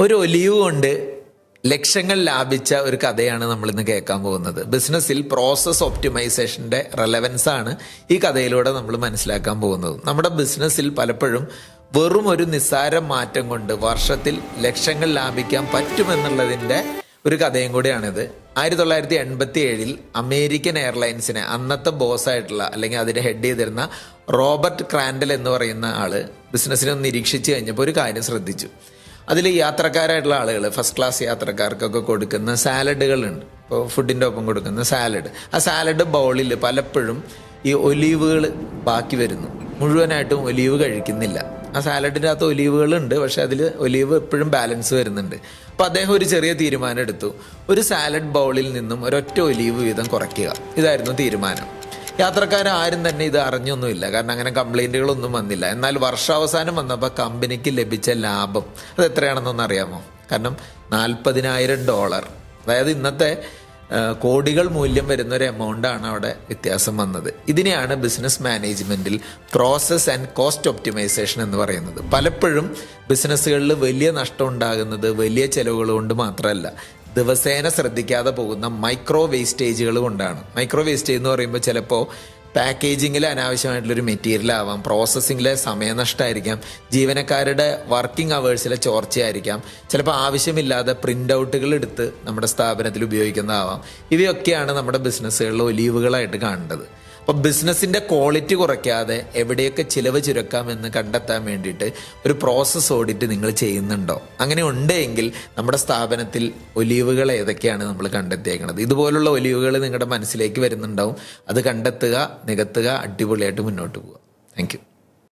ഒരു ഒലിവ് കൊണ്ട് ലക്ഷങ്ങൾ ലാഭിച്ച ഒരു കഥയാണ് നമ്മൾ ഇന്ന് കേൾക്കാൻ പോകുന്നത്. ബിസിനസ്സിൽ പ്രോസസ് ഒപ്റ്റിമൈസേഷന്റെ റെലവൻസ് ആണ് ഈ കഥയിലൂടെ നമ്മൾ മനസ്സിലാക്കാൻ പോകുന്നത്. നമ്മുടെ ബിസിനസ്സിൽ പലപ്പോഴും വെറും ഒരു നിസ്സാര മാറ്റം കൊണ്ട് വർഷത്തിൽ ലക്ഷങ്ങൾ ലാഭിക്കാൻ പറ്റുമെന്നുള്ളതിന്റെ ഒരു കഥയും കൂടിയാണിത്. 1987 അമേരിക്കൻ എയർലൈൻസിനെ അന്നത്തെ ബോസായിട്ടുള്ള അല്ലെങ്കിൽ അതിന്റെ ഹെഡ് ചെയ്തിരുന്ന റോബർട്ട് ക്രാൻഡൽ എന്ന് പറയുന്ന ആള് ബിസിനസ്സിനെ ഒന്ന് നിരീക്ഷിച്ചു കഴിഞ്ഞപ്പോൾ ഒരു കാര്യം ശ്രദ്ധിച്ചു. അതിൽ യാത്രക്കാരായിട്ടുള്ള ആളുകൾ, ഫസ്റ്റ് ക്ലാസ് യാത്രക്കാർക്കൊക്കെ കൊടുക്കുന്ന സാലഡുകളുണ്ട്. ഇപ്പോൾ ഫുഡിൻ്റെ ഒപ്പം കൊടുക്കുന്ന സാലഡ്, ആ സാലഡ് ബൗളിൽ പലപ്പോഴും ഈ ഒലീവുകൾ ബാക്കി വരുന്നു. മുഴുവനായിട്ടും ഒലീവ് കഴിക്കുന്നില്ല. ആ സാലഡിൻ്റെ അകത്ത് ഒലീവുകളുണ്ട്, പക്ഷെ അതിൽ ഒലീവ് എപ്പോഴും ബാലൻസ് വരുന്നുണ്ട്. അപ്പോൾ അദ്ദേഹം ഒരു ചെറിയ തീരുമാനം എടുത്തു. ഒരു സാലഡ് ബൗളിൽ നിന്നും ഒരൊറ്റ ഒലീവ് വീതം കുറയ്ക്കുക. ഇതായിരുന്നു തീരുമാനം. യാത്രക്കാരും തന്നെ ഇത് അറിഞ്ഞൊന്നുമില്ല, കാരണം അങ്ങനെ കംപ്ലൈൻറ്റുകളൊന്നും വന്നില്ല. എന്നാൽ വർഷാവസാനം വന്നപ്പോൾ കമ്പനിക്ക് ലഭിച്ച ലാഭം അത് എത്രയാണെന്നൊന്ന് അറിയാമോ? കാരണം $40,000, അതായത് ഇന്നത്തെ കോടികൾ മൂല്യം വരുന്ന ഒരു എമൗണ്ടാണ് അവിടെ വ്യത്യാസം വന്നത്. ഇതിനെയാണ് ബിസിനസ് മാനേജ്മെന്റിൽ പ്രോസസ് ആൻഡ് കോസ്റ്റ് ഒപ്റ്റിമൈസേഷൻ എന്ന് പറയുന്നത്. പലപ്പോഴും ബിസിനസ്സുകളിൽ വലിയ നഷ്ടം ഉണ്ടാകുന്നത് വലിയ ചെലവുകൾ കൊണ്ട് മാത്രമല്ല, ദിവസേന ശ്രദ്ധിക്കാതെ പോകുന്ന മൈക്രോ വേസ്റ്റേജുകൾ കൊണ്ടാണ്. മൈക്രോ വേസ്റ്റേജ് എന്ന് പറയുമ്പോൾ ചിലപ്പോൾ പാക്കേജിങ്ങിൽ അനാവശ്യമായിട്ടുള്ളൊരു മെറ്റീരിയൽ ആവാം, പ്രോസസ്സിങ്ങിലെ സമയനഷ്ടമായിരിക്കാം, ജീവനക്കാരുടെ വർക്കിംഗ് അവേഴ്സിലെ ചോർച്ചയായിരിക്കാം, ചിലപ്പോൾ ആവശ്യമില്ലാതെ പ്രിൻ്റ് ഔട്ടുകൾ എടുത്ത് നമ്മുടെ സ്ഥാപനത്തിൽ ഉപയോഗിക്കുന്നതാവാം. ഇവയൊക്കെയാണ് നമ്മുടെ ബിസിനസ്സുകളിൽ ഒലീവുകളായിട്ട് കാണേണ്ടത്. അപ്പോൾ ബിസിനസ്സിൻ്റെ ക്വാളിറ്റി കുറയ്ക്കാതെ എവിടെയൊക്കെ ചിലവ് ചുരുക്കാമെന്ന് കണ്ടെത്താൻ വേണ്ടിയിട്ട് ഒരു പ്രോസസ് ഓഡിറ്റ് നിങ്ങൾ ചെയ്യുന്നുണ്ടോ? അങ്ങനെ ഉണ്ടെങ്കിൽ നമ്മുടെ സ്ഥാപനത്തിൽ ഒലീവുകൾ ഏതൊക്കെയാണ് നമ്മൾ കണ്ടെത്തിയേക്കുന്നത്. ഇതുപോലുള്ള ഒലീവുകൾ നിങ്ങളുടെ മനസ്സിലേക്ക് വരുന്നുണ്ടാവും. അത് കണ്ടെത്തുക, നികത്തുക, അടിപൊളിയായിട്ട് മുന്നോട്ട് പോവുക. Thank you.